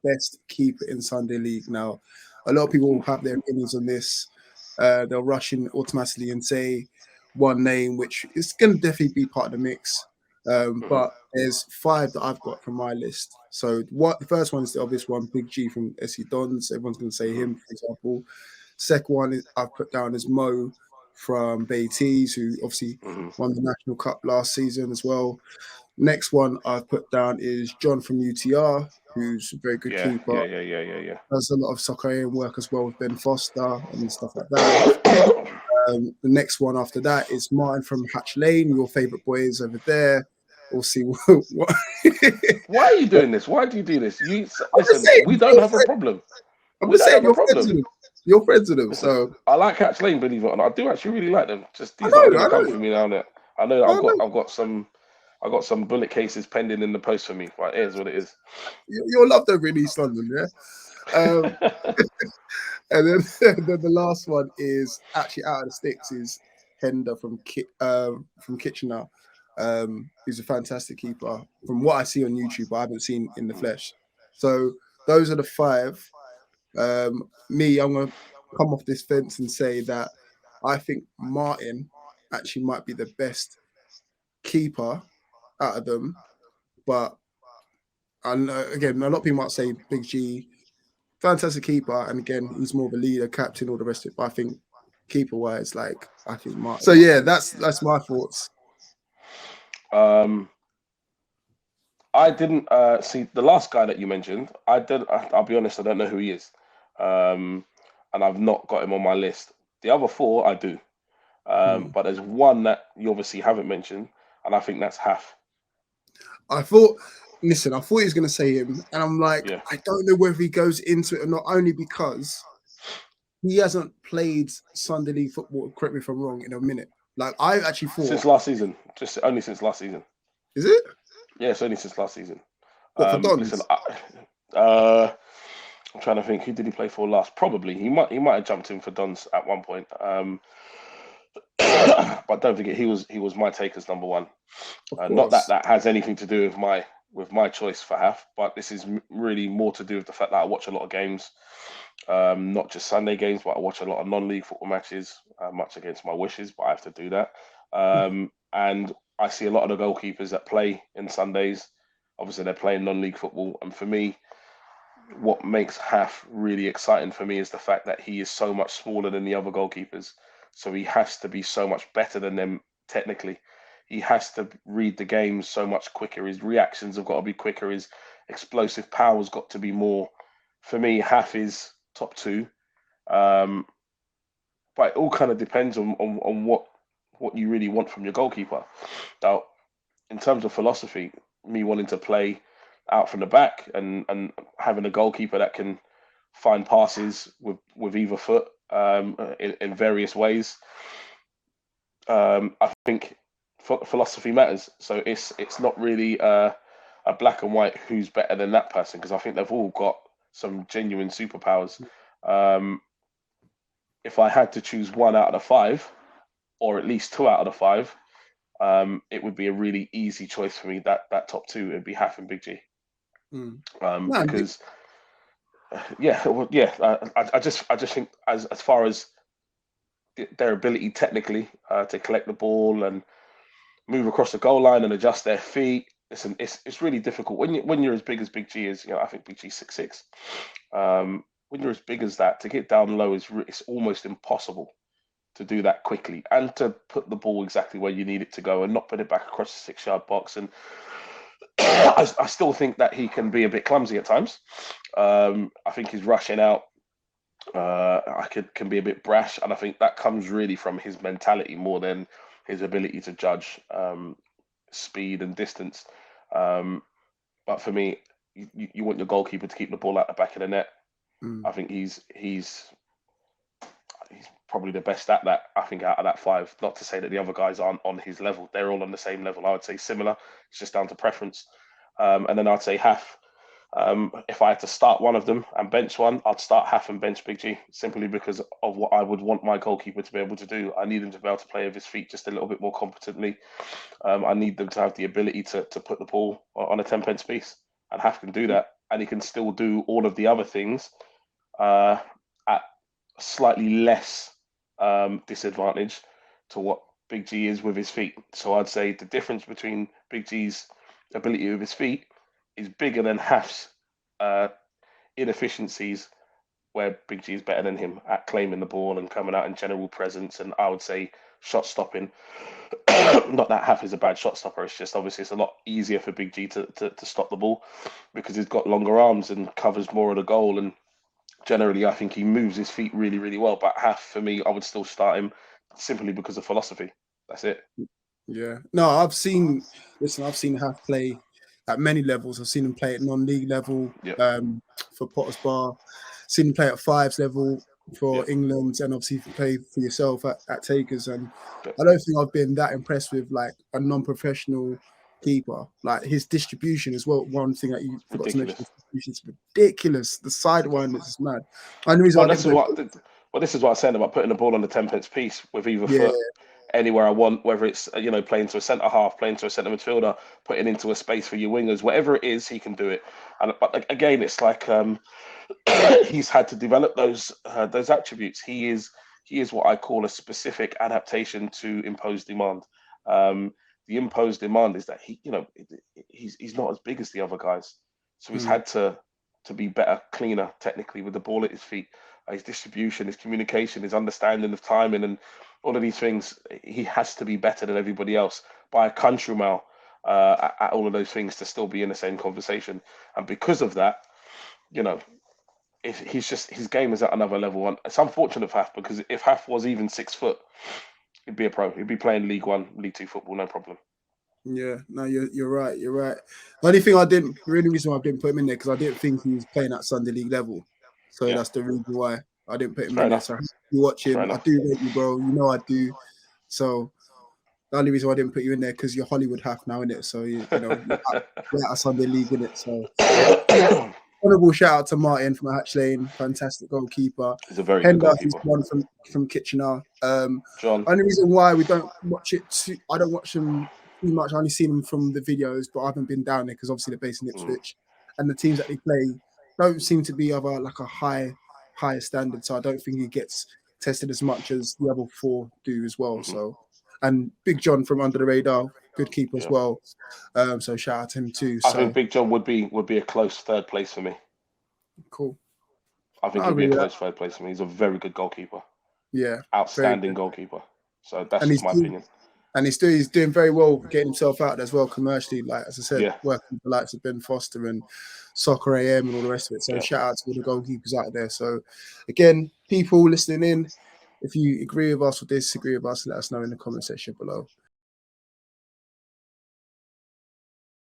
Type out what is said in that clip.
best keeper in Sunday League. Now, a lot of people have their opinions on this. They'll rush in automatically and say one name, which is going to definitely be part of the mix. But there's 5 that I've got from my list. So what the first one is the obvious one, Big G from SC Dons. Everyone's going to say him, for example. Second one is I've put down as Mo from Beatties, who obviously won the National Cup last season as well. Next one I've put down is John from UTR, who's a very good keeper. Yeah. Does a lot of Soccer work as well with Ben Foster and stuff like that. The next one after that is Martin from Hatch Lane, your favourite boys over there. We'll see what. Why are you doing this? Why do you do this? I'm just Listen. saying, We don't have a problem. I'm We just don't saying, have a you're friends problem. with them. You're friends with them, Listen, so I like Hatch Lane, believe it or not. I do actually really like them. Just I these lot are know, going to I come know, for me now. That I know that I know. I've got some bullet cases pending in the post for me. Right, here's what it is. You'll love them in East London, yeah. Um, and then, then the last one is actually out of the sticks is Hender from Kitchener. He's a fantastic keeper. From what I see on YouTube, I haven't seen in the flesh. So those are the 5. I'm gonna come off this fence and say that I think Martin actually might be the best keeper out of them. But again, a lot of people might say Big G, fantastic keeper, and again, he's more of a leader, captain, all the rest of it. But I think keeper wise, like I think Martin. So yeah, that's my thoughts. um, I didn't see the last guy that you mentioned. I did. I'll be honest. I don't know who he is, um, and I've not got him on my list. The other 4 I do, Hmm. but there's one that you obviously haven't mentioned, and I think that's Half. I thought, listen, I thought he was going to say him, and I'm like, Yeah, I don't know whether he goes into it or not, only because he hasn't played Sunday League football. Correct me if I'm wrong. In a minute, like I actually since thought, last season, just only since last season. is it Yeah, it's only since last season. what for Listen, Dons? I'm trying to think. Who did he play for last? Probably he might have jumped in for Dons at one point. But don't forget he was my takers number 1. Of Not that course. that has anything to do with my choice for half, but this is really more to do with the fact that I watch a lot of games, not just Sunday games, but I watch a lot of non-league football matches, much against my wishes, but I have to do that. And I see a lot of the goalkeepers that play in Sundays. Obviously, they're playing non-league football, and for me, what makes Half really exciting for me is the fact that he is so much smaller than the other goalkeepers. So he has to be so much better than them technically. He has to read the game so much quicker. His reactions have got to be quicker. His explosive power's got to be more. For me, Half is top 2. Um, but it all kind of depends on what you really want from your goalkeeper. Now, in terms of philosophy, me wanting to play out from the back and having a goalkeeper that can find passes with either foot, in various ways. I think philosophy matters. So it's not really a black and white who's better than that person, because I think they've all got some genuine superpowers. Um, if I had to choose one out of the 5, or at least 2 out of the 5, it would be a really easy choice for me. That top 2 would be Half and Big G. Mm. No, Because yeah, well, yeah, I just think as far as their ability technically to collect the ball and move across the goal line and adjust their feet. Listen, it's really difficult when you're as big as Big G is. I think Big G's 6'6". When you're as big as that, to get down low it's almost impossible to do that quickly and to put the ball exactly where you need it to go and not put it back across the 6-yard box. And I still think that he can be a bit clumsy at times. I think he's rushing out. Can be a bit brash, and I think that comes really from his mentality more than his ability to judge speed and distance. Um, but for me, you want your goalkeeper to keep the ball out the back of the net. mm. I think he's probably the best at that. I think out of that 5. Not to say that the other guys aren't on his level; they're all on the same level. I would say similar. It's just down to preference. And then I'd say Half. If I had to start one of them and bench one, I'd start Half and bench Big G, simply because of what I would want my goalkeeper to be able to do. I need him to be able to play with his feet just a little bit more competently. I need them to have the ability to put the ball on a 10 pence piece, and Half can do that. and he can still do all of the other things at slightly less disadvantage to what Big G is with his feet. So I'd say the difference between Big G's ability with his feet is bigger than Haf's uh, inefficiencies, where Big G is better than him at claiming the ball and coming out in general presence, and I would say shot stopping. Not that Haf is a bad shot stopper, it's just obviously it's a lot easier for Big G to stop the ball because he's got longer arms and covers more of the goal. And generally, I think he moves his feet really, really well. But Haf, for me, I would still start him simply because of philosophy. That's it. Yeah. No, I've seen Haf play at many levels. I've seen him play at non-league level Yep. For Potter's Bar, seen him play at fives level for Yep. England, and obviously play for yourself at Takers. And Yep. I don't think I've been that impressed with like a non-professional keeper. Like his distribution as well. One thing that you forgot to mention, Ridiculous. his distribution is ridiculous. The sidewind is mad. And the reason Well, I didn't put this is what I'm saying about putting the ball on the 10 pence piece with either yeah, foot anywhere I want, whether it's playing to a centre half, playing to a centre midfielder, putting into a space for your wingers, whatever it is, he can do it. And but again, it's like he's had to develop those attributes. He is what I call a specific adaptation to imposed demand. The imposed demand is that he's not as big as the other guys, so he's had to be better, cleaner technically with the ball at his feet. His distribution, his communication, his understanding of timing, and all of these things. He has to be better than everybody else by a country mile at all of those things to still be in the same conversation. And because of that, you know, if he's just his game is at another level. And it's unfortunate for Haf because if Haf was even 6 foot, he'd be a pro. He'd be playing League One, League Two football, no problem. Yeah, no, you're right. You're right. The only thing the only reason why I didn't put him in there because I didn't think he was playing at Sunday League level. So Yeah, that's the reason why I didn't put it's him fair in there. enough. So you watch Fair him. I enough. do rate you, bro. You know I do. So the only reason why I didn't put you in there because you're Hollywood half now in it. So you're at a Sunday League in it. So honorable shout out to Martin from Hatch Lane, fantastic goalkeeper. He's a very good Hender, he's goalkeeper. one from Kitchener. John, Only reason why we don't watch it I don't watch them too much. I only seen them from the videos, but I haven't been down there because obviously they're based in Ipswich, and the teams that they play don't seem to be of a higher standard. So I don't think he gets tested as much as the other four do as well. So, and Big John from Under the Radar, good keeper as yeah. well. So shout out to him too. I think So Big John would be a close third place for me. cool. I think I he'd be agree a with that. close third place for me. He's a very good goalkeeper, Yeah, very outstanding good. goalkeeper. So that's And just my opinion. he's doing very well getting himself out as well commercially. Like as I said, Yeah, working with the likes of Ben Foster and Soccer AM and all the rest of it. So yeah. shout out to all the goalkeepers out there. So again, people listening in, if you agree with us or disagree with us, let us know in the comment section below.